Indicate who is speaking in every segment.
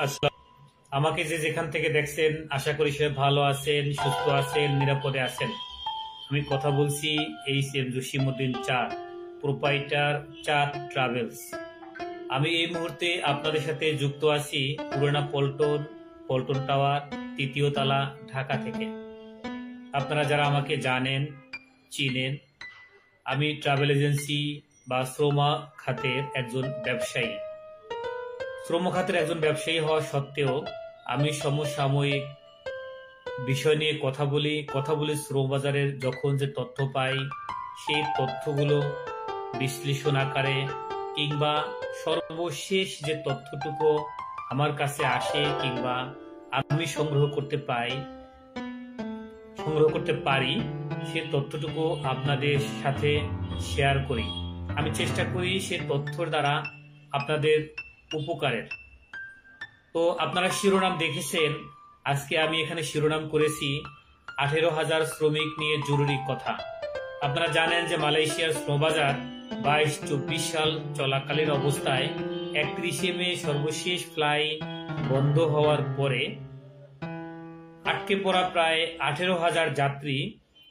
Speaker 1: আসসালাম। আমাকে যে যেখান থেকে দেখছেন আশা করি সবাই ভালো আছেন, সুস্থ আছেন, নিরাপদে আছেন। আমি কথা বলছি এইচ.এম. জসিমউদ্দিন চাঁদ, প্রোপাইটার চাঁদ ট্রাভেলস। আমি এই মুহূর্তে আপনাদের সাথে যুক্ত আছি পুরানা পল্টন টাওয়ার, তৃতীয় তলা, ঢাকা থেকে। আপনারা যারা আমাকে জানেন, চিনেন, আমি ট্রাভেল এজেন্সি বা শ্রম খাতের একজন ব্যবসায়ী। শ্রম খাতের একজন ব্যবসায়ী হওয়া সত্ত্বেও আমি সমসাময়িক বিষয় নিয়ে কথা বলি শ্রম বাজারের যখন যে তথ্য পাই, সেই তথ্যগুলো বিশ্লেষণ আকারে কিংবা সর্বশেষ যে তথ্যটুকু আমার কাছে আসে কিংবা আমি সংগ্রহ করতে পারি, সে তথ্যটুকু আপনাদের সাথে শেয়ার করি। আমি চেষ্টা করি সে তথ্যর দ্বারা আপনাদের উপকারের। তো আপনারা শিরোনাম দেখেছেন, আজকে আমি এখানে শিরোনাম করেছি 18,000 শ্রমিক নিয়ে জরুরি কথা। আপনারা জানেন যে মালয়েশিয়ার শ্রমবাজার 22-24 সাল চলাকালীন অবস্থায় 31শে মে সর্বশেষ ফ্লাই বন্ধ হওয়ার পরে আটকে পড়া প্রায় 18,000 যাত্রী,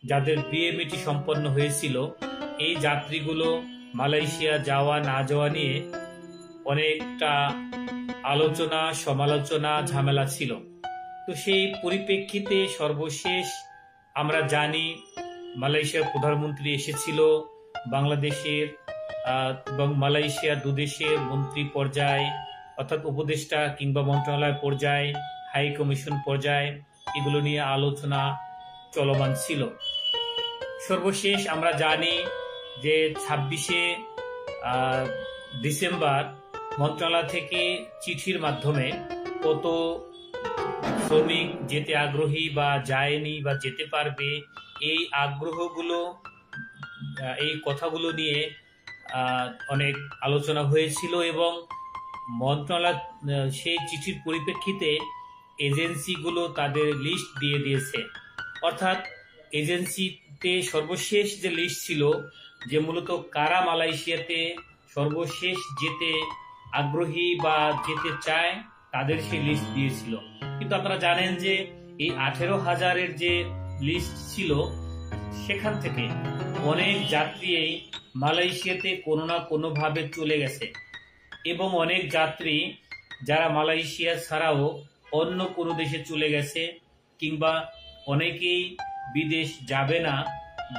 Speaker 1: যাদের বিএমইটি সম্পন্ন হয়েছিল। এই যাত্রীগুলো মালয়েশিয়া যাওয়া না যাওয়া নিয়ে অনেকটা আলোচনা, সমালোচনা, ঝামেলা ছিল। তো সেই পরিপ্রেক্ষিতে সর্বশেষ আমরা জানি মালয়েশিয়ার প্রধানমন্ত্রী এসেছিল বাংলাদেশের এবং মালয়েশিয়া দুদেশের মন্ত্রী পর্যায়ে, অর্থাৎ উপদেষ্টা কিংবা মন্ত্রণালয় পর্যায়ে, হাই কমিশন পর্যায়ে এগুলো নিয়ে আলোচনা চলমান ছিল। সর্বশেষ আমরা জানি যে 26শে ডিসেম্বর মন্ত্রণালয় থেকে চিঠির মাধ্যমে কত শ্রমিক যেতে আগ্রহী বা যায়নি বা যেতে পারবে, এই আগ্রহগুলো, এই কথাগুলো নিয়ে অনেক আলোচনা হয়েছিল এবং মন্ত্রণালয় সেই চিঠির পরিপ্রেক্ষিতে এজেন্সিগুলো তাদের লিস্ট দিয়ে দিয়েছে। অর্থাৎ এজেন্সিতে সর্বশেষ যে লিস্ট ছিল, যে মূলত কারা মালয়েশিয়াতে সর্বশেষ যেতে আগ্রহী বা যেতে চায়, তাদের সেই লিস্ট দিয়েছিল। কিন্তু আপনারা জানেন যে এই 18,000-এর যে লিস্ট ছিল, সেখান থেকে অনেক যাত্রী এই মালয়েশিয়াতে কোনো না কোনো ভাবে চলে গেছে এবং অনেক যাত্রী যারা মালয়েশিয়া ছাড়াও অন্য কোনো দেশে চলে গেছে কিংবা অনেকেই বিদেশ যাবে না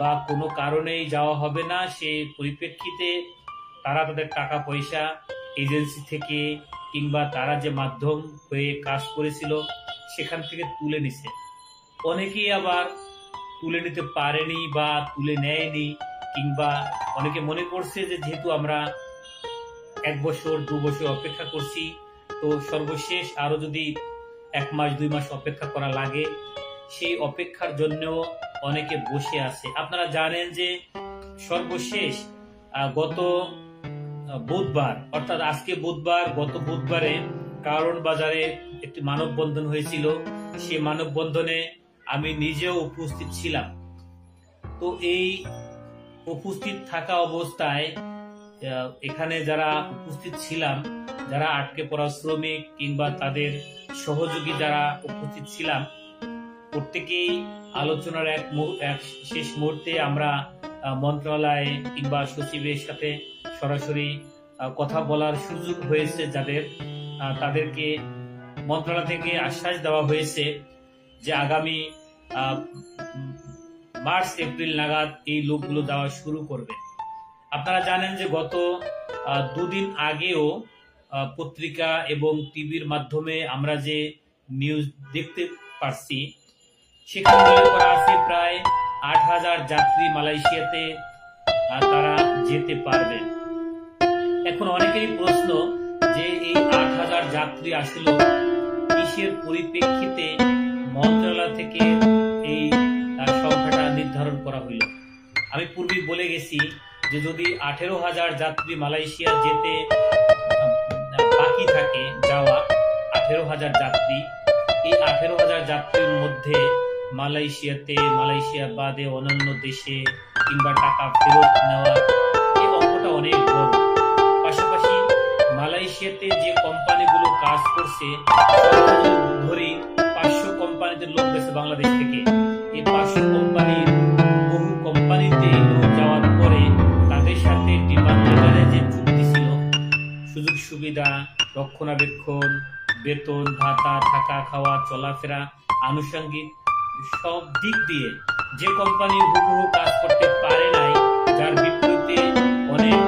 Speaker 1: বা কোনো কারণেই যাওয়া হবে না, সেই পরিপ্রেক্ষিতে তারা তাদের টাকা পয়সা এজেন্সি থেকে কিংবা তারা যে মাধ্যম হয়ে কাজ করেছিল সেখান থেকে তুলে নিছে। অনেকেই আবার তুলে নিতে পারেনি বা তুলে নেয়নি, কিংবা অনেকে মনে করছে যে যেহেতু আমরা 1 বছর 2 বছর অপেক্ষা করছি, তো সর্বশেষ আরো যদি 1 মাস 2 মাস অপেক্ষা করা লাগে, সেই অপেক্ষার জন্য অনেকে বসে আছে। আপনারা জানেন যে সর্বশেষ গত বুধবার, অর্থাৎ আজকে বুধবার, গত বুধবারে কারণ বাজারে একটি মানববন্ধন হয়েছিল। সেই মানববন্ধনে আমি নিজেও উপস্থিত ছিলাম। তো এই উপস্থিত থাকা অবস্থায় এখানে যারা উপস্থিত ছিলাম, যারা আটকে পড়া শ্রমিক কিংবা তাদের সহযোগী যারা উপস্থিত ছিলাম, প্রত্যেকেই আলোচনার এক শেষ মুহূর্তে আমরা মন্ত্রণালয় কিংবা সচিবের সাথে সরাসরি কথা বলার সুযোগ হয়েছে, যাদের তাদেরকে মন্ত্রণালয় থেকে আশ্বাস দেওয়া হয়েছে যে আগামী মার্চ এপ্রিল নাগাদ এই লোকগুলো দেওয়া শুরু করবে। আপনারা জানেন যে গত 2 দিন আগেও পত্রিকা এবং টিভির মাধ্যমে আমরা যে নিউজ দেখতে পারছি, সেখানে উল্লেখ করা আছে প্রায় 8,000 যাত্রী মালয়েশিয়াতে তারা যেতে পারবে। এখন অনেকেরই প্রশ্ন যে এই 8,000 যাত্রী আসলে কিসের পরিপ্রেক্ষিতে মন্ত্রণালয় থেকে এই সংখ্যাটা নির্ধারণ করা হইল। আমি পূর্বেই বলে গেছি যে যদি 18,000 যাত্রী মালয়েশিয়া যেতে বাকি থাকে, যাওয়া 18,000 যাত্রী, এই 18,000 যাত্রীর মধ্যে মালয়েশিয়া বাদে অন্যান্য দেশে কিংবা টাকা ফেরত নেওয়া, এই অঙ্কটা অনেক বড়। পাশাপাশি মালয়েশিয়াতে যে কোম্পানিগুলো কাজ করছে গেছে, ধরি 500 কোম্পানিতে লোক গেছে বাংলাদেশ থেকে। এই 500 কোম্পানির বহু কোম্পানিতে লোক যাওয়ার পরে তাদের সাথে ডিমান্ড লেটারে যে চুক্তি ছিল, সুযোগ সুবিধা, রক্ষণাবেক্ষণ, বেতন ভাতা, থাকা খাওয়া, চলাফেরা, আনুষঙ্গিক সব দিক দিয়ে যে কোম্পানি হুবহু কাজ করতে পারে নাই, যার বিপরীতে অনেক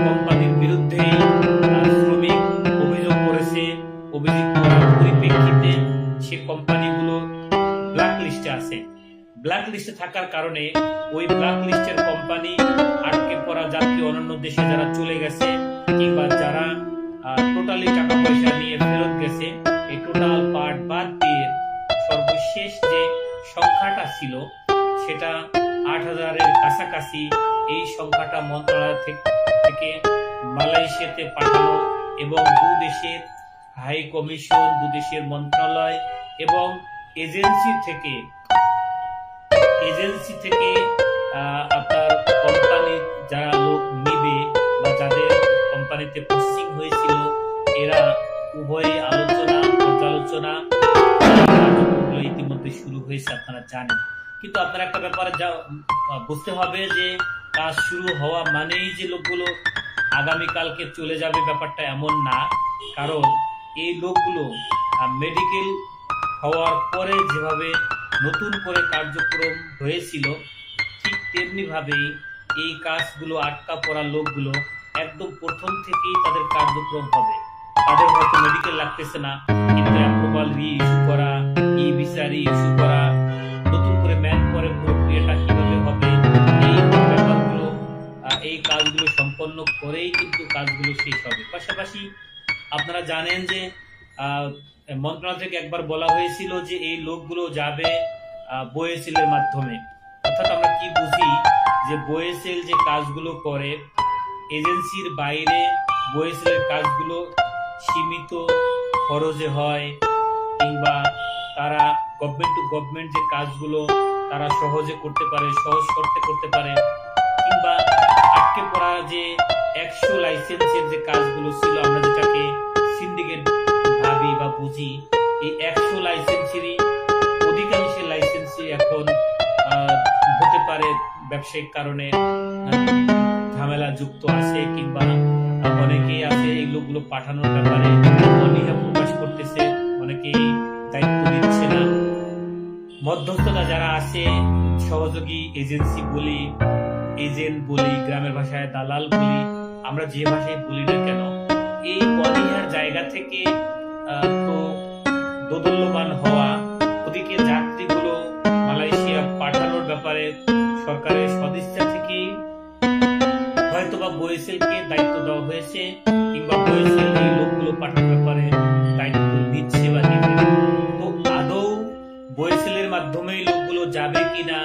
Speaker 1: কোম্পানির বিরুদ্ধেই শ্রমিক অভিযোগ করেছে, অভিযোগ করার পরিপ্রেক্ষিতে সে কোম্পানিগুলো ব্ল্যাক লিস্টে আছে। ব্ল্যাক লিস্টে থাকার কারণে ওই ব্ল্যাক লিস্টের কোম্পানি আটকে পড়া যাত্রী অন্যান্য দেশে যারা চলে গেছে কিংবা যারা টোটালি টাকা পয়সা নিয়ে ফেরত গেছে, এই টোটাল পার্ট বাদ দিয়ে সর্বশেষ যে সংখ্যাটা ছিল সেটা 8,000-এর কাছাকাছি। এই সংখ্যাটা মন্ত্রণালয় থেকে মালয়েশিয়াতে পাঠানো এবং দু দেশের হাই কমিশন, দু দেশের মন্ত্রণালয় এবং এজেন্সি থেকে আপনার কোম্পানি যারা লোক নিবে বা যাদের কোম্পানিতে পোস্টিং হয়েছিল, এরা উভয়ে পর্যালোচনা ইতিমধ্যে শুরু হয়েছে, আপনারা জানেন। কিন্তু আপনারা একটা ব্যাপারে বুঝতে হবে যে কাজ শুরু হওয়া মানেই যে লোকগুলো আগামীকালকে চলে যাবে, ব্যাপারটা এমন না। কারণ এই লোকগুলো মেডিকেল হওয়ার পরে যেভাবে নতুন করে কার্যক্রম হয়েছিল, ঠিক তেমনি ভাবেই এই কাজগুলো আটকা পড়া লোকগুলো একদম প্রথম থেকেই তাদের কার্যক্রম হবে। তাদের হয়তো মেডিকেল লাগতেছে না, কিন্তু অ্যাপ্রুভাল রি-ইস্যু করা, ই ভিসা রি-ইস্যু করা, নতুন করে ম্যান করে প্রক্রিয়াটা কিভাবে হবে, এই ব্যাপারগুলো এই কাজগুলো সম্পন্ন করেই কিন্তু কাজগুলো শেষ হবে। পাশাপাশি আপনারা জানেন যে মন্ত্রণালয় থেকে একবার বলা হয়েছিল যে এই লোকগুলো যাবে বোয়েসেলের মাধ্যমে। অর্থাৎ আমরা কি বুঝি যে বোয়েসেল যে কাজগুলো করে, এজেন্সির বাইরে বোয়েসেলের কাজগুলো সীমিত খরচে হয়, কিংবা তারা গভর্নমেন্ট টু গভর্নমেন্ট যে কাজগুলো তারা সহজে করতে পারে, সহজ শর্তে করতে পারে, কিংবা আটকে পড়া যে 100 লাইসেন্সের যে কাজগুলো ছিল, আমরা যেটাকে সিন্ডিকেট ভাবি বা বুঝি, এই 100 লাইসেন্সেরই অধিকাংশ লাইসেন্সই এখন হতে পারে ব্যবসায়িক কারণে ঝামেলা যুক্ত আছে, কিংবা অনেকেই আছে এই লোকগুলো পাঠানোর ব্যাপারে অনীহা প্রকাশ করতেছে, অনেকেই দায়িত্ব দিচ্ছে না। মধ্যস্থতা যারা আছে, সহযোগী এজেন্সি বলি, এজেন্ট বলি, গ্রামের ভাষায় দালাল বলি, আমরা যে ভাষায় বলি না কেন, এই অনীহার জায়গা থেকে তো দোদুল্যমান হওয়া, ওদিকে যাত্রীগুলো মালয়েশিয়া পাঠানোর ব্যাপারে সরকারের সদিচ্ছা থেকেই হয়তোবা বোয়েসেলকে দায়িত্ব দেওয়া হয়েছে, কিংবা বোয়েসেল এই লোকগুলো পাঠানোর ব্যাপারে দায়িত্ব দিচ্ছে বা দিবে। তো আদৌ বোয়েসেলের মাধ্যমে লোকগুলো যাবে কিনা